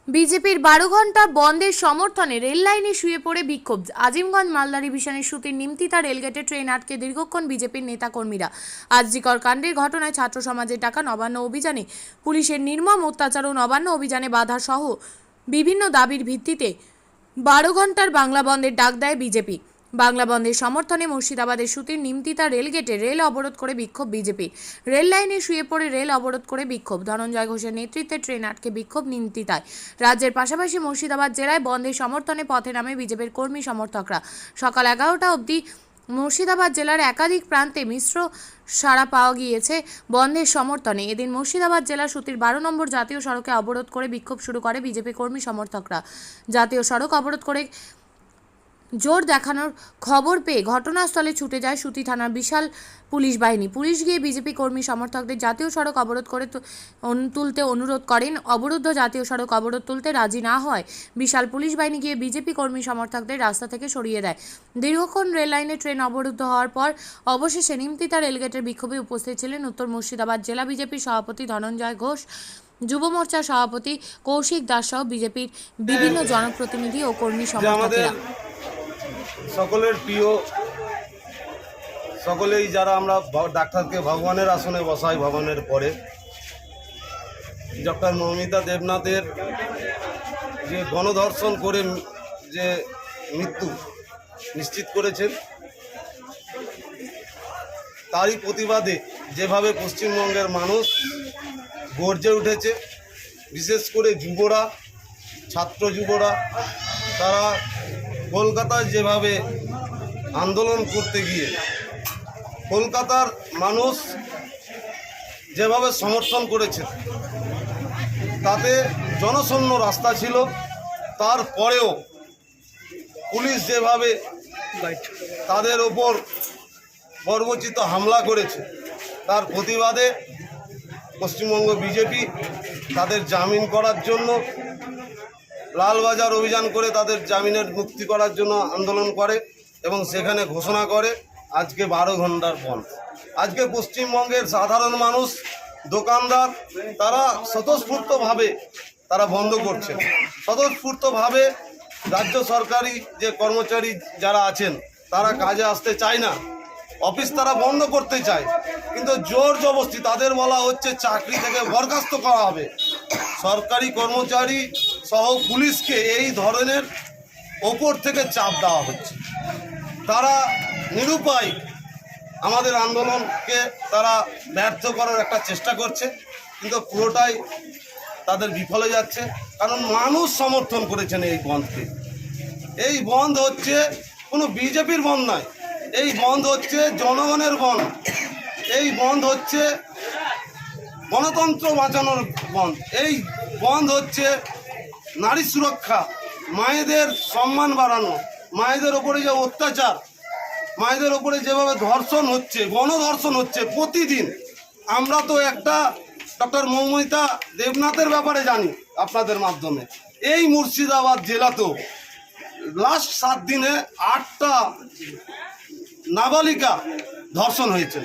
বিজেপির 12 ঘন্টা বন্ধের সমর্থনে রেল লাইনে শুয়ে পড়ে বিক্ষোভ। আজিমগঞ্জ মালদা ডিভিশনের সুতির নিমতিতা রেলগেটে ট্রেন আটকে দীর্ঘক্ষণ বিজেপির নেতাকর্মীরা। আরজিকর কাণ্ডের ঘটনায় ছাত্র সমাজের টাকা নবান্ন অভিযানে পুলিশের নির্মম অত্যাচার ও নবান্ন অভিযানে বাধা সহ বিভিন্ন দাবির ভিত্তিতে 12 ঘন্টার বাংলা বন্ধের ডাক দেয় বিজেপি। বাংলা বন্ধের সমর্থনে মুর্শিদাবাদের সুতির নিমতিতা রেলগেটে রেল অবরোধ করে বিক্ষোভ বিজেপি। রেল লাইনে শুয়ে পড়ে রেল অবরোধ করে বিক্ষোভ। ধনঞ্জয় ঘোষের নেতৃত্বে ট্রেন আটকে বিক্ষোভ নিমতিতায়। রাজ্যের পাশাপাশি মুর্শিদাবাদ জেলায় বন্ধের সমর্থনে পথে নামে বিজেপির কর্মী সমর্থকরা। সকাল 11টা অবধি মুর্শিদাবাদ জেলার একাধিক প্রান্তে মিশ্র সাড়া পাওয়া গিয়েছে বন্ধের সমর্থনে। এদিন মুর্শিদাবাদ জেলার সুতির 12 নম্বর জাতীয় সড়কে অবরোধ করে বিক্ষোভ শুরু করে বিজেপি কর্মী সমর্থকরা। জাতীয় সড়ক অবরোধ করে জোর দেখানোর খবর পেয়ে ঘটনাস্থলে ছুটে যায় সুতি থানার বিশাল পুলিশ বাহিনী। পুলিশ গিয়ে বিজেপি কর্মী সমর্থকদের জাতীয় সড়ক অবরোধ করে তুলতে অনুরোধ করেন। অবরুদ্ধ জাতীয় সড়ক অবরোধ তুলতে রাজি না হয় বিশাল পুলিশ বাহিনী গিয়ে বিজেপি কর্মী সমর্থকদের রাস্তা থেকে সরিয়ে দেয়। দীর্ঘক্ষণ রেল লাইনে ট্রেন অবরুদ্ধ হওয়ার পর অবশেষে নিমতিতা রেলগেটের বিক্ষোভে উপস্থিত ছিলেন উত্তর মুর্শিদাবাদ জেলা বিজেপির সভাপতি ধনঞ্জয় ঘোষ, যুব মোর্চার সভাপতি কৌশিক দাস সহ বিজেপির বিভিন্ন জনপ্রতিনিধি ও কর্মী সমর্থকেরা। সকলের প্রিয়, সকলেই যারা আমরা ডাক্তারকে ভগবানের আসনে বসাই, ভগবানের পরে ডক্টর মৌমিতা দেবনাথের যে গণধর্ষণ করে যে মৃত্যু নিশ্চিত করেছেন, তারই প্রতিবাদে যেভাবে পশ্চিমবঙ্গের মানুষ গর্জে উঠেছে, বিশেষ করে যুবরা, ছাত্র যুবরা, তারা কলকাতায় যেভাবে আন্দোলন করতে গিয়ে কলকাতার মানুষ যেভাবে সমর্থন করেছে, তাতে জনশূন্য রাস্তা ছিল। তারপরেও পুলিশ যেভাবে তাদের ওপর বর্বরচিত হামলা করেছে, তার প্রতিবাদে পশ্চিমবঙ্গ বিজেপি তাদের জামিন করার জন্য লালবাজার অভিযান করে তাদের জামিনের মুক্তি করার জন্য আন্দোলন করে এবং সেখানে ঘোষণা করে আজকে 12 ঘন্টার বন্ধ। আজকে পশ্চিমবঙ্গের সাধারণ মানুষ, দোকানদার, তারা স্বতঃস্ফূর্তভাবে তারা বন্ধ করছে। স্বতঃস্ফূর্তভাবে রাজ্য সরকারি যে কর্মচারী যারা আছেন তারা কাজে আসতে চায় না, অফিস তারা বন্ধ করতে চায়, কিন্তু জোর জবরদস্তি তাদের বলা হচ্ছে চাকরি থেকে বরখাস্ত করা হবে। সরকারি কর্মচারী সহ পুলিশকে এই ধরনের ওপর থেকে চাপ দেওয়া হচ্ছে। তারা নিরুপায় আমাদের আন্দোলনকে তারা ব্যর্থ করার একটা চেষ্টা করছে, কিন্তু পুরোটাই তাদের বিফলে যাচ্ছে। কারণ মানুষ সমর্থন করেছেন এই বন্ধকে। এই বন্ধ হচ্ছে কোনো বিজেপির বন্ধ নয়, এই বন্ধ হচ্ছে জনগণের বন্ধ। এই বন্ধ হচ্ছে গণতন্ত্র বাঁচানোর বন্ধ। এই বন্ধ হচ্ছে নারী সুরক্ষা, মায়েদের সম্মান বাড়ানো, মায়েদের ওপরে যে অত্যাচার, মায়েদের ওপরে যেভাবে ধর্ষণ হচ্ছে, গণধর্ষণ হচ্ছে প্রতিদিন। আমরা তো একটা ডক্টর মৌমিতা দেবনাথের ব্যাপারে জানি আপনাদের মাধ্যমে। এই মুর্শিদাবাদ জেলাতেও লাস্ট 7 দিনে 8টা নাবালিকা ধর্ষণ হয়েছে,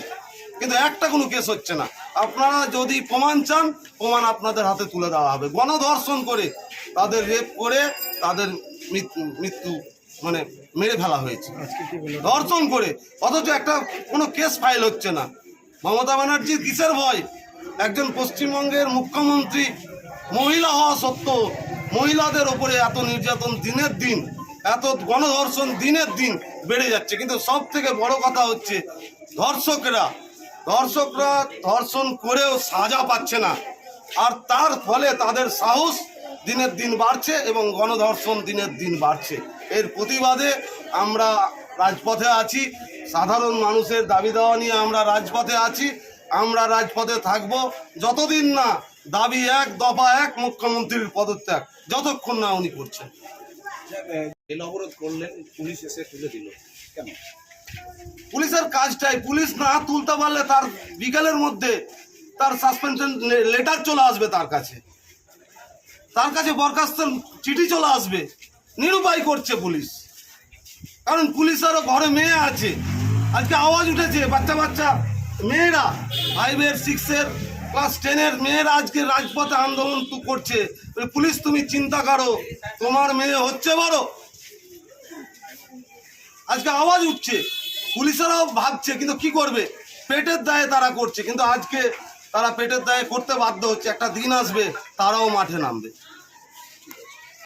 কিন্তু একটা কোনো কেস হচ্ছে না। আপনারা যদি প্রমাণ চান, প্রমাণ আপনাদের হাতে তুলে দেওয়া হবে। গণধর্ষণ করে, তাদের রেপ করে, তাদের মৃত্যু মানে মেরে ফেলা হয়েছে ধর্ষণ করে, অথচ একটা কোনো কেস ফাইল হচ্ছে না। মমতা ব্যানার্জির কিসের ভয়? একজন পশ্চিমবঙ্গের মুখ্যমন্ত্রী, মহিলা হওয়া সত্ত্বেও মহিলাদের ওপরে এত নির্যাতন দিনের দিন, এত গণধর্ষণ দিনের দিন বেড়ে যাচ্ছে। কিন্তু সব থেকে বড় কথা হচ্ছে ধর্ষকরা ধর্ষণ করেও সাজা পাচ্ছে না, আর তার ফলে তাদের সাহস দিনের দিন বাড়ছে এবং গণধর্ষণ দিনের দিন বাড়ছে। এর প্রতিবাদে আমরা রাজপথে আছি। সাধারণ মানুষের দাবি দেওয়া নিয়ে আমরা রাজপথে আছি। আমরা রাজপথে থাকব যতদিন না দাবি এক, দফা এক, মুখ্যমন্ত্রীর পদত্যাগ, যতক্ষণ না উনি করছেন। রেল অবরোধ করলেন, পুলিশ এসে তুলে দিল, কেন? পুলিশের কাজটাই, পুলিশ না তুলতে পারলে তার বিকেলের মধ্যে তার সাসপেনশন লেটার চলে আসবে, তার কাছে বরখাস্তের চিঠি চলে আসবে। নিরুপায় করছে পুলিশ, কারণ পুলিশেরও ঘরে মেয়ে আছে। আজকে আওয়াজ উঠেছে, বাচ্চা মেয়েরা 5 এর 6 এর ক্লাস 10-এর মেয়েরা আজকে রাজপথে আন্দোলন করছে। বলে, পুলিশ তুমি চিন্তা করো, তোমার মেয়ে হচ্ছে বড়। আজকে আওয়াজ উঠছে, পুলিশেরাও ভাবছে, কিন্তু কি করবে, পেটের দায়ে তারা করছে। কিন্তু আজকে তারা পেটের দায়ে করতে বাধ্য হচ্ছে, একটা দিন আসবে তারাও মাঠে নামবে।